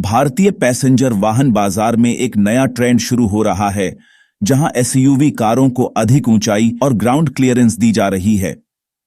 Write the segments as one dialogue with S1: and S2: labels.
S1: भारतीय पैसेंजर वाहन बाजार में एक नया ट्रेंड शुरू हो रहा है, जहां एसयूवी कारों को अधिक ऊंचाई और ग्राउंड क्लियरेंस दी जा रही है।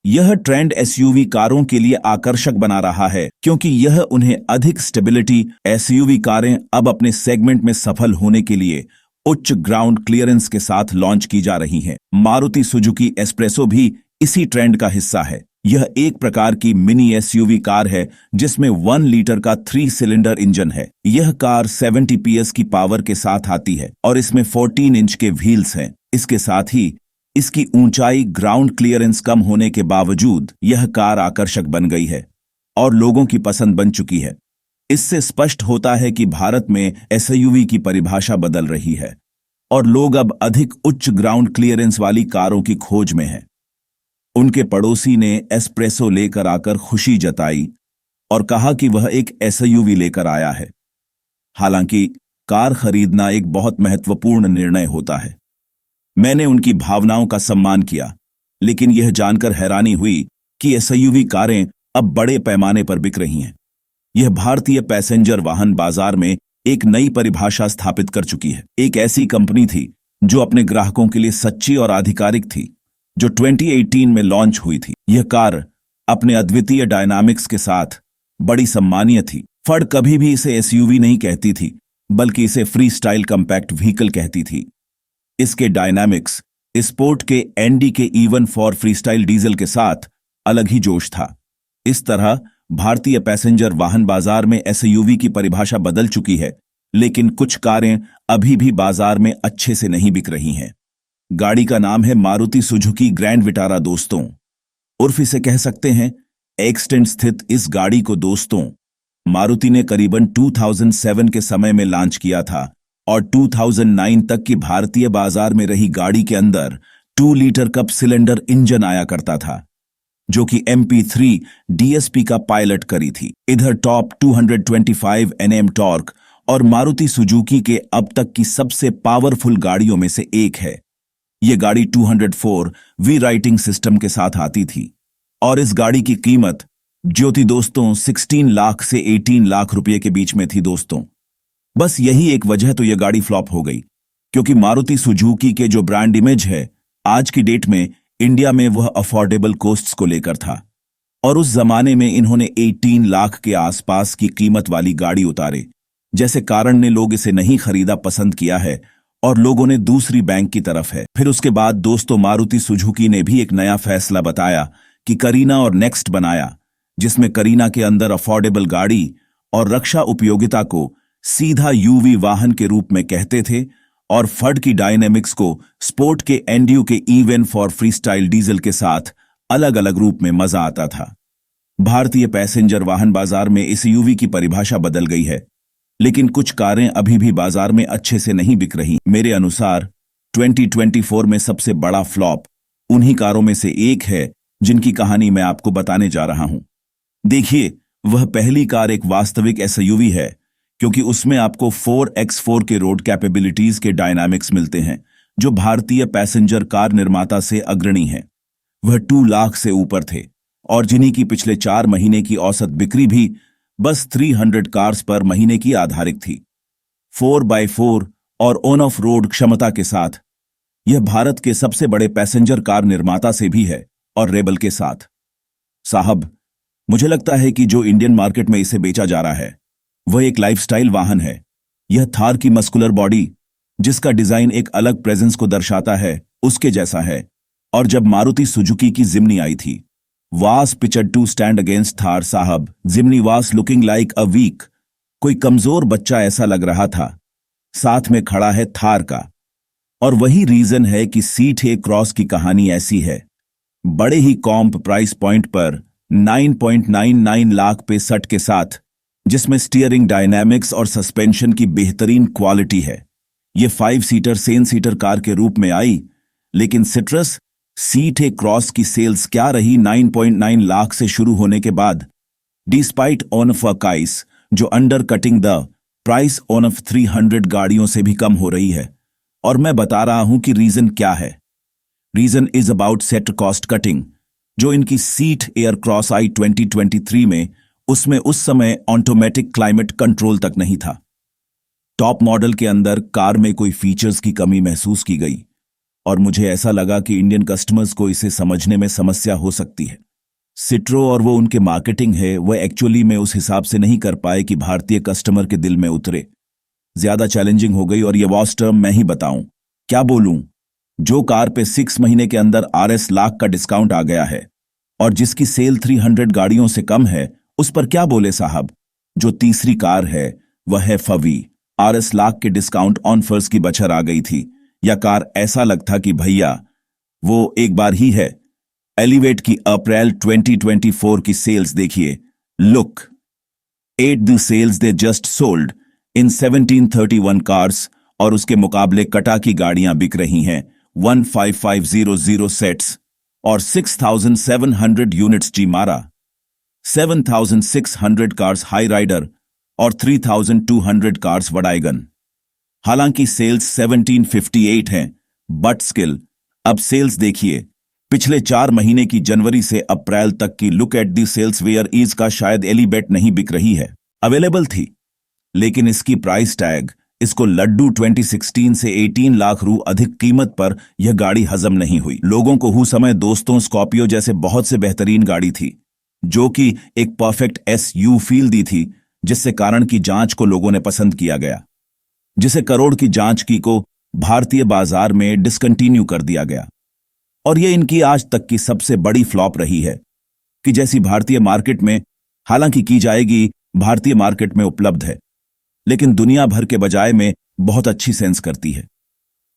S1: यह ट्रेंड एसयूवी कारों के लिए आकर्षक बना रहा है, क्योंकि यह उन्हें अधिक स्टेबिलिटी। एसयूवी कारें अब अपने सेगमेंट में सफल होने के लिए उच्च ग्राउंड क्लियरेंस के साथ लॉन्च की जा रही हैं। मारुति सुजुकी एस्प्रेसो भी इसी ट्रेंड का हिस्सा है। यह एक प्रकार की मिनी एसयूवी कार है जिसमें 1 लीटर का 3 सिलेंडर इंजन है। यह कार 70 PS की पावर के साथ आती है और इसमें 14 इंच के व्हील्स हैं। इसके साथ ही इसकी ऊंचाई, ग्राउंड क्लियरेंस कम होने के बावजूद यह कार आकर्षक बन गई है और लोगों की पसंद बन चुकी है। इससे स्पष्ट होता है कि भारत में एसयूवी की परिभाषा बदल रही है और लोग अब अधिक उच्च ग्राउंड क्लियरेंस वाली कारों की खोज में हैं। उनके पड़ोसी ने एस्प्रेसो लेकर आकर खुशी जताई और कहा कि वह एक एसयूवी लेकर आया है। हालांकि कार खरीदना एक बहुत महत्वपूर्ण निर्णय होता है। मैंने उनकी भावनाओं का सम्मान किया, लेकिन यह जानकर हैरानी हुई कि एसयूवी कारें अब बड़े पैमाने पर बिक रही हैं। यह भारतीय पैसेंजर वाहन बाजार में एक नई परिभाषा स्थापित कर चुकी है। एक ऐसी कंपनी थी जो अपने ग्राहकों के लिए सच्ची और आधिकारिक थी, जो 2018 में लॉन्च हुई थी। यह कार अपने अद्वितीय डायनामिक्स के साथ बड़ी सम्मानीय थी। फर्ड कभी भी इसे एसयूवी नहीं कहती थी, बल्कि इसे फ्री स्टाइल कम्पैक्ट व्हीकल कहती थी। इसके डायनामिक्स स्पोर्ट के एनडी के इवन फॉर फ्रीस्टाइल डीजल के साथ अलग ही जोश था। इस तरह भारतीय पैसेंजर वाहन बाजार में एसयूवी की परिभाषा बदल चुकी है, लेकिन कुछ कारें अभी भी बाजार में अच्छे से नहीं बिक रही हैं। गाड़ी का नाम है मारुति सुजुकी ग्रैंड विटारा। दोस्तों, उर्फ इसे कह सकते हैं एक्सटेंट स्थित इस गाड़ी को दोस्तों मारुति ने करीबन 2007 के समय में लॉन्च किया था और 2009 तक की भारतीय बाजार में रही गाड़ी के अंदर 2 लीटर कप सिलेंडर इंजन आया करता था, जो कि MP3 DSP का पायलट करी थी। इधर टॉप 225 Nm टॉर्क और मारुति सुजुकी के अब तक की सबसे पावरफुल गाड़ियों में से एक है। यह गाड़ी 204 V राइटिंग सिस्टम के साथ आती थी और इस गाड़ी की कीमत जो थी दोस्तों 16 लाख से 18 लाख रुपए के बीच में थी। दोस्तों, बस यही एक वजह तो यह गाड़ी फ्लॉप हो गई, क्योंकि मारुति सुजुकी के जो ब्रांड इमेज है आज की डेट में इंडिया में वह अफोर्डेबल कॉस्ट्स को लेकर था और उस जमाने में इन्होंने 18 लाख के आसपास की कीमत वाली गाड़ी उतारे, जैसे कारण ने लोग इसे नहीं खरीदा पसंद किया है और लोगों ने दूसरी बैंक की तरफ है। फिर उसके बाद दोस्तों मारुति सुजुकी ने भी एक नया फैसला बताया कि करीना और नेक्स्ट बनाया, जिसमें करीना के अंदर अफोर्डेबल गाड़ी और रक्षा उपयोगिता को सीधा यूवी वाहन के रूप में कहते थे और फर्ड की डायनेमिक्स को स्पोर्ट के एनड्यू के इवन फॉर फ्रीस्टाइल डीजल के साथ अलग अलग रूप में मजा आता था। भारतीय पैसेंजर वाहन बाजार में इस यूवी की परिभाषा बदल गई है, लेकिन कुछ कारें अभी भी बाजार में अच्छे से नहीं बिक रही। मेरे अनुसार 2024 में सबसे बड़ा फ्लॉप उन्हीं कारों में से एक है जिनकी कहानी मैं आपको बताने जा रहा हूं। देखिए, वह पहली कार एक वास्तविक एसयूवी है, क्योंकि उसमें आपको 4x4 के रोड कैपेबिलिटीज के डायनामिक्स मिलते हैं, जो भारतीय पैसेंजर कार निर्माता से अग्रणी हैं। वह 2 लाख से ऊपर थे और जिन्हीं की पिछले 4 महीने की औसत बिक्री भी बस 300 कार्स पर महीने की आधारित थी। 4x4 और ऑन ऑफ रोड क्षमता के साथ यह भारत के सबसे बड़े पैसेंजर कार निर्माता से भी है और रेबल के साथ। साहब, मुझे लगता है कि जो इंडियन मार्केट में इसे बेचा जा रहा है वह एक लाइफस्टाइल वाहन है। यह थार की मस्कुलर बॉडी, जिसका डिजाइन एक अलग प्रेजेंस को दर्शाता है, उसके जैसा है। और जब मारुति सुजुकी की जिम्नी आई थी, was pictured to stand against Thar. साहब, जिम्नी वास लुकिंग लाइक अ वीक, कोई कमजोर बच्चा ऐसा लग रहा था। साथ में खड़ा है थार का, और वही रीजन है कि C8 क्रॉस की कहानी ऐसी है। बड़े ही कॉम्प प्राइस पॉइंट पर 9.99 लाख पे सट के साथ, जिसमें स्टीयरिंग डायनामिक्स और सस्पेंशन की बेहतरीन क्वालिटी है। ये 5 सीटर 7 सीटर कार के रूप में आई, लेकिन सिट्रस C8 क्रॉस की सेल्स क्या रही 9.9 लाख से शुरू होने के बाद, डिस्पाइट ऑन ऑफ अ काइस जो under cutting the price on off 300 गाड़ियों से भी कम हो रही है। और मैं बता रहा हूं कि रीजन क्या है। Reason is about seat cost cutting, जो इनकी सीट एयर क्रॉस आई 2023 में उसमें उस समय ऑटोमेटिक क्लाइमेट कंट्रोल तक नहीं था। टॉप मॉडल के अंदर कार में कोई फीचर्स की कमी महसूस की गई और मुझे ऐसा लगा कि इंडियन कस्टमर्स को इसे समझने में समस्या हो सकती है। सिट्रो और वो उनके मार्केटिंग है वह एक्चुअली में उस हिसाब से नहीं कर पाए कि भारतीय कस्टमर के दिल में उतरे। ज्यादा चैलेंजिंग हो गई और ये वॉस टर्म मैं ही बताऊं, क्या बोलूं। जो कार पे 6 महीने के अंदर RS लाख का डिस्काउंट आ गया है और जिसकी सेल 300 गाड़ियों से कम है, उस पर क्या बोले साहब। जो तीसरी कार है वह है फवी। RS लाख के डिस्काउंट ऑन फर्स्ट की बछर आ गई थी। यह कार ऐसा लगता कि भैया वो एक बार ही है। एलिवेट की अप्रैल 2024 की सेल्स देखिए। Look at the sales they just sold in 1731 cars और उसके मुकाबले कटा की गाड़ियां बिक रही हैं 15500 सेट्स और 6700 यूनिट्स जी मारा, 7600 कार्स हाई राइडर और 3200 कार्स वडाइगन। हालांकि सेल्स 1758 हैं, बट स्किल अब सेल्स देखिए। पिछले 4 महीने की जनवरी से अप्रैल तक की look at the sales where is का शायद एलिबेट नहीं बिक रही है, अवेलेबल थी, लेकिन इसकी प्राइस टैग इसको लड्डू 2016 से 18 लाख रू अधिक कीमत पर यह गाड़ी हजम नहीं हुई। लोगों को हु समय दोस्तों स्कॉर्पियो जैसे बहुत से बेहतरीन गाड़ी थी जो कि एक परफेक्ट SU फील दी थी, जिससे कारण की जांच को लोगों ने पसंद किया गया, जिसे करोड़ की जांच की को भारतीय बाजार में डिसकंटिन्यू कर दिया गया। और यह इनकी आज तक की सबसे बड़ी फ्लॉप रही है कि जैसी भारतीय मार्केट में हालांकि की जाएगी, भारतीय मार्केट में उपलब्ध है, लेकिन दुनिया भर के बजाय में बहुत अच्छी सेंस करती है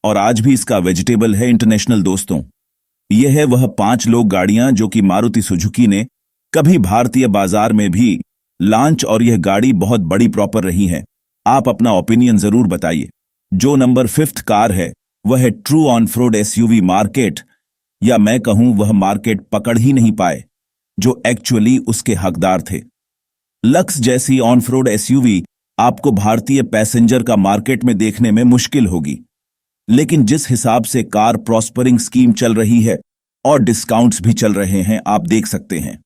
S1: और आज भी इसका वेजिटेबल है इंटरनेशनल दोस्तों। यह है वह 5 लोग गाड़ियां जो कि मारुति सुजुकी ने कभी भारतीय बाजार में भी लॉन्च, और यह गाड़ी बहुत बड़ी प्रॉपर रही है। आप अपना ओपिनियन जरूर बताइए। जो नंबर 5th कार है वह है true on road SUV market, या मैं कहूं वह मार्केट पकड़ ही नहीं पाए जो एक्चुअली उसके हकदार थे। लक्स जैसी ऑन रोड SUV आपको भारतीय पैसेंजर का मार्केट में देखने में मुश्किल होगी, लेकिन जिस हिसाब से कार प्रॉस्परिंग स्कीम चल रही है और डिस्काउंट्स भी चल रहे हैं, आप देख सकते हैं।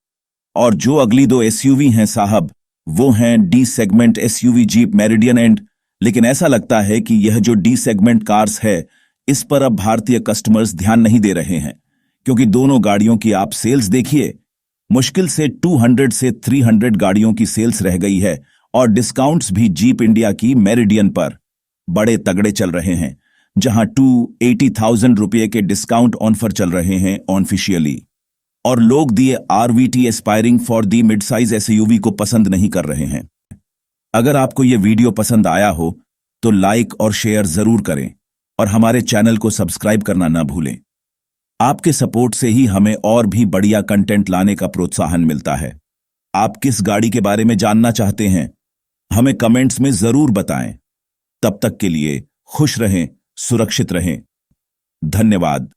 S1: और जो अगली 2 SUV हैं साहब, वो हैं D segment SUV jeep meridian and. लेकिन ऐसा लगता है कि यह जो D सेगमेंट कार्स है, इस पर अब भारतीय कस्टमर्स ध्यान नहीं दे रहे हैं, क्योंकि दोनों गाड़ियों की आप सेल्स देखिए, मुश्किल से 200 से 300 गाड़ियों की सेल्स रह गई है और डिस्काउंट्स भी जीप इंडिया की मेरिडियन पर बड़े तगड़े चल रहे हैं, जहां 280,000 रुपये के डिस्काउंट ऑफर चल रहे हैं ऑनफिशियली, और लोग दिए RVT aspiring for the mid size SUV को पसंद नहीं कर रहे हैं। अगर आपको यह वीडियो पसंद आया हो तो लाइक और शेयर जरूर करें और हमारे चैनल को सब्सक्राइब करना ना भूलें। आपके सपोर्ट से ही हमें और भी बढ़िया कंटेंट लाने का प्रोत्साहन मिलता है। आप किस गाड़ी के बारे में जानना चाहते हैं, हमें कमेंट्स में जरूर बताएं। तब तक के लिए खुश रहें, सुरक्षित रहें। धन्यवाद।